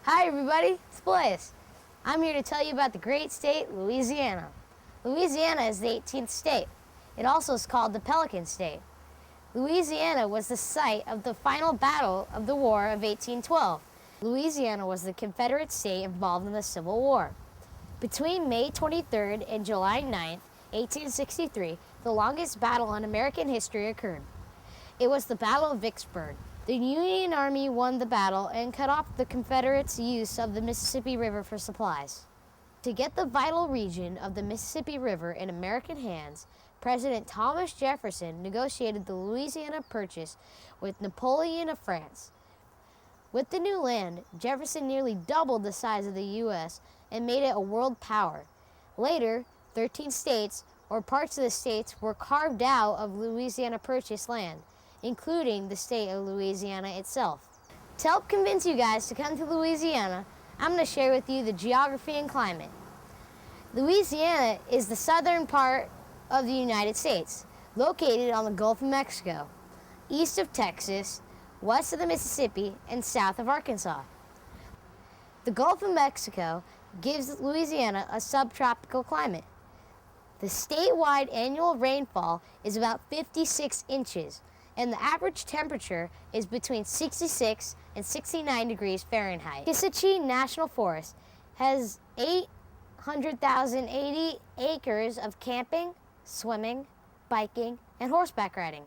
Hi everybody, it's Blaze. I'm here to tell you about the great state, Louisiana. Louisiana is the 18th state. It also is called the Pelican State. Louisiana was the site of the final battle of the War of 1812. Louisiana was the Confederate state involved in the Civil War. Between May 23rd and July 9th, 1863, the longest battle in American history occurred. It was the Battle of Vicksburg. The Union Army won the battle and cut off the Confederates' use of the Mississippi River for supplies. To get the vital region of the Mississippi River in American hands, President Thomas Jefferson negotiated the Louisiana Purchase with Napoleon of France. With the new land, Jefferson nearly doubled the size of the U.S. and made it a world power. Later, 13 states, or parts of the states, were carved out of Louisiana Purchase land, including the state of Louisiana itself. To help convince you guys to come to Louisiana, I'm going to share with you the geography and climate. Louisiana is the southern part of the United States, located on the Gulf of Mexico, east of Texas, west of the Mississippi, and south of Arkansas. The Gulf of Mexico gives Louisiana a subtropical climate. The statewide annual rainfall is about 56 inches, and the average temperature is between 66 and 69 degrees Fahrenheit. Kisatchie National Forest has 800,080 acres of camping, swimming, biking, and horseback riding.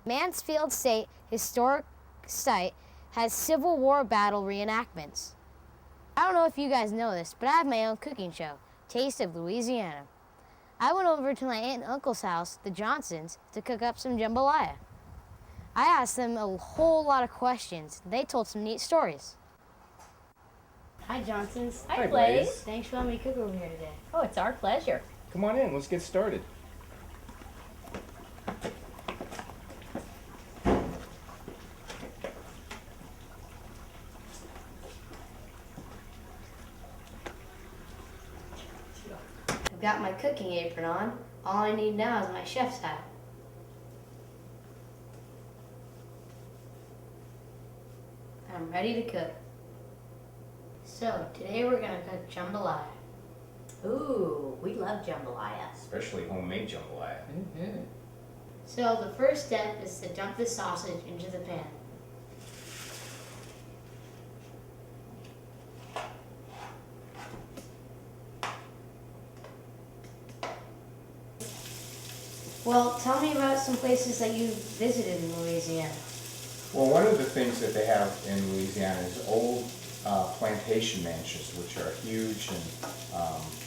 Mansfield State Historic Site has Civil War battle reenactments. I don't know if you guys know this, but I have my own cooking show, Taste of Louisiana. I went over to my aunt and uncle's house, the Johnsons, to cook up some jambalaya. I asked them a whole lot of questions. They told some neat stories. Hi, Johnsons. Hi, Blaze. Thanks for letting me cook over here today. Oh, it's our pleasure. Come on in, let's get started. I've got my cooking apron on. All I need now is my chef's hat. I'm ready to cook. So, today we're going to cook jambalaya. Ooh, we love jambalaya. Especially homemade jambalaya. Mm-hmm. So, the first step is to dump the sausage into the pan. Well, tell me about some places that you visited in Louisiana. Well, one of the things that they have in Louisiana is old plantation mansions, which are huge, and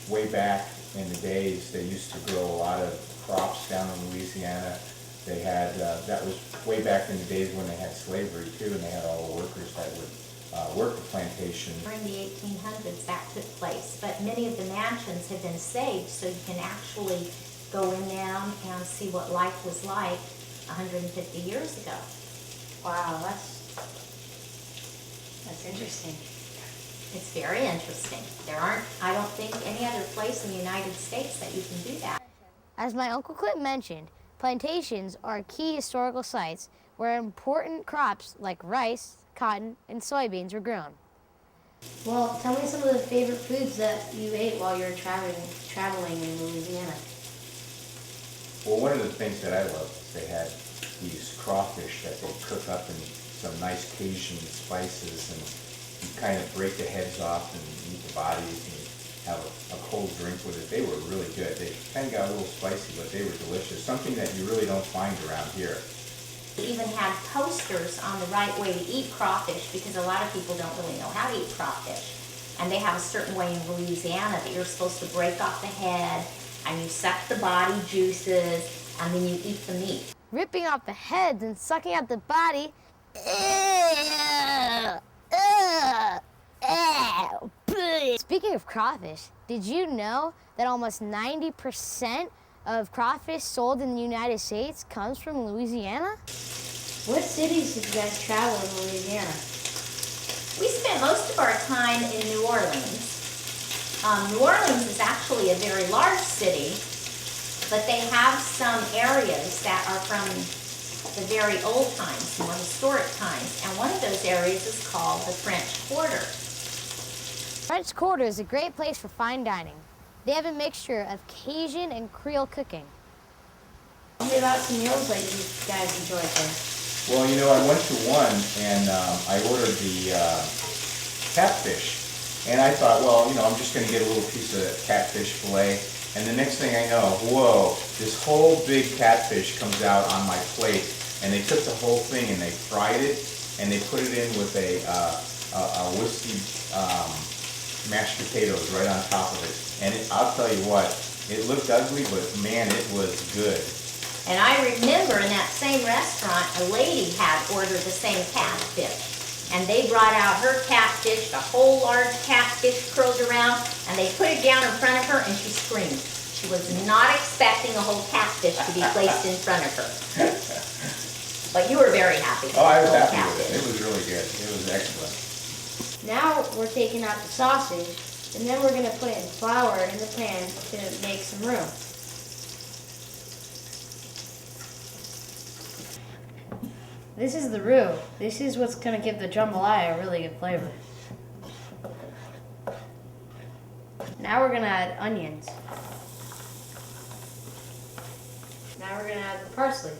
way back in the days they used to grow a lot of crops down in Louisiana. They had, that was way back in the days when they had slavery too, and they had all the workers that would work the plantation. During the 1800s that took place, but many of the mansions have been saved, so you can actually go in them and see what life was like 150 years ago. Wow, that's interesting. It's very interesting. There aren't, I don't think, any other place in the United States that you can do that. As my Uncle Clint mentioned, plantations are key historical sites where important crops like rice, cotton, and soybeans were grown. Well, tell me some of the favorite foods that you ate while you were traveling in Louisiana. Well, one of the things that I loved is they had these crawfish that they cook up in some nice Cajun spices, and you kind of break the heads off and eat the bodies and have a cold drink with it. They were really good. They kind of got a little spicy, but they were delicious. Something that you really don't find around here. We even had posters on the right way to eat crawfish, because a lot of people don't really know how to eat crawfish. And they have a certain way in Louisiana that you're supposed to break off the head, and you suck the body juices, and then you eat the meat. Ripping off the heads and sucking out the body. Speaking of crawfish, did you know that almost 90% of crawfish sold in the United States comes from Louisiana? What cities did you guys travel in Louisiana? We spent most of our time in New Orleans. New Orleans is actually a very large city, but they have some areas that are from the very old times, more historic times, and one of those areas is called the French Quarter. French Quarter is a great place for fine dining. They have a mixture of Cajun and Creole cooking. Tell me about some meals that you guys enjoyed there. Well, you know, I went to one and I ordered the catfish. And I thought, well, you know, I'm just going to get a little piece of catfish fillet. And the next thing I know, whoa, this whole big catfish comes out on my plate. And they took the whole thing and they fried it and they put it in with a whiskey mashed potatoes right on top of it. And I'll tell you what, it looked ugly, but man, it was good. And I remember in that same restaurant, a lady had ordered the same catfish. And they brought out her catfish, the whole large catfish curled around, and they put it down in front of her and she screamed. She was not expecting a whole catfish to be placed in front of her. But you were very happy with Oh, I was the whole happy with catfish. it. It was really good. It was excellent. Now we're taking out the sausage, and then we're going to put in flour in the pan to make some roux. This is the roux. This is what's going to give the jambalaya a really good flavor. Now we're going to add onions. Now we're going to add the parsley.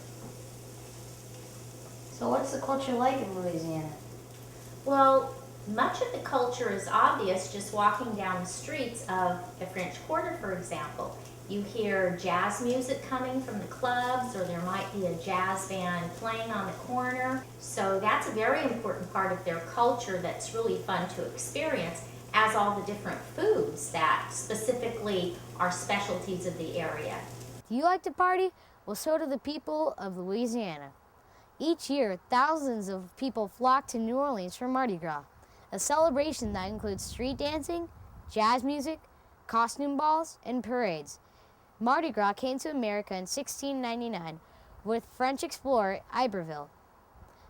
So what's the culture like in Louisiana? Well, much of the culture is obvious just walking down the streets of the French Quarter, for example. You hear jazz music coming from the clubs, or there might be a jazz band playing on the corner. So that's a very important part of their culture that's really fun to experience, as all the different foods that specifically are specialties of the area. Do you like to party? Well, so do the people of Louisiana. Each year, thousands of people flock to New Orleans for Mardi Gras, a celebration that includes street dancing, jazz music, costume balls, and parades. Mardi Gras came to America in 1699 with French explorer Iberville.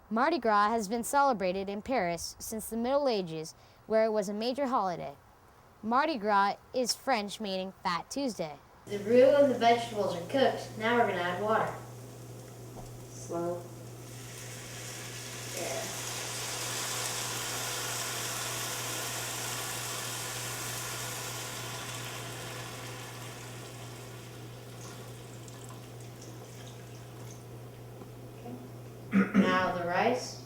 Mardi Gras has been celebrated in Paris since the Middle Ages, where it was a major holiday. Mardi Gras is French meaning Fat Tuesday. The roux and the vegetables are cooked. Now we're going to add water. Slow. Yeah. Now the rice.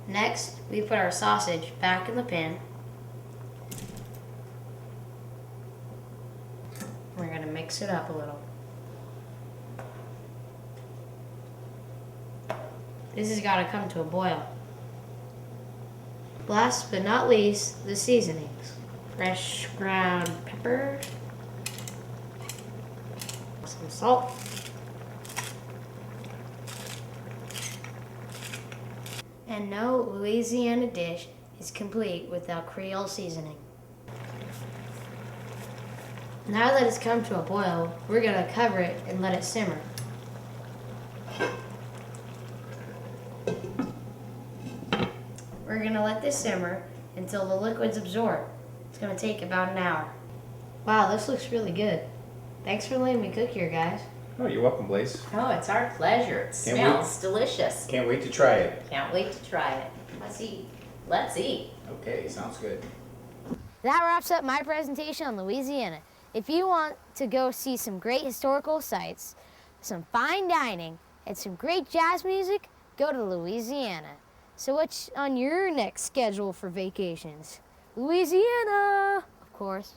Next, we put our sausage back in the pan. We're going to mix it up a little. This has got to come to a boil. Last but not least, the seasonings. Fresh ground pepper. Some salt. And no Louisiana dish is complete without Creole seasoning. Now that it's come to a boil, we're going to cover it and let it simmer. We're going to let this simmer until the liquids absorb. It's going to take about an hour. Wow, this looks really good. Thanks for letting me cook here, guys. Oh, you're welcome, Blaze. Oh, it's our pleasure. It Can't smells delicious. Can't wait to try it. Can't wait to try it. Let's eat. Let's eat. Okay, sounds good. That wraps up my presentation on Louisiana. If you want to go see some great historical sites, some fine dining, and some great jazz music, go to Louisiana. So what's on your next schedule for vacations? Louisiana, of course.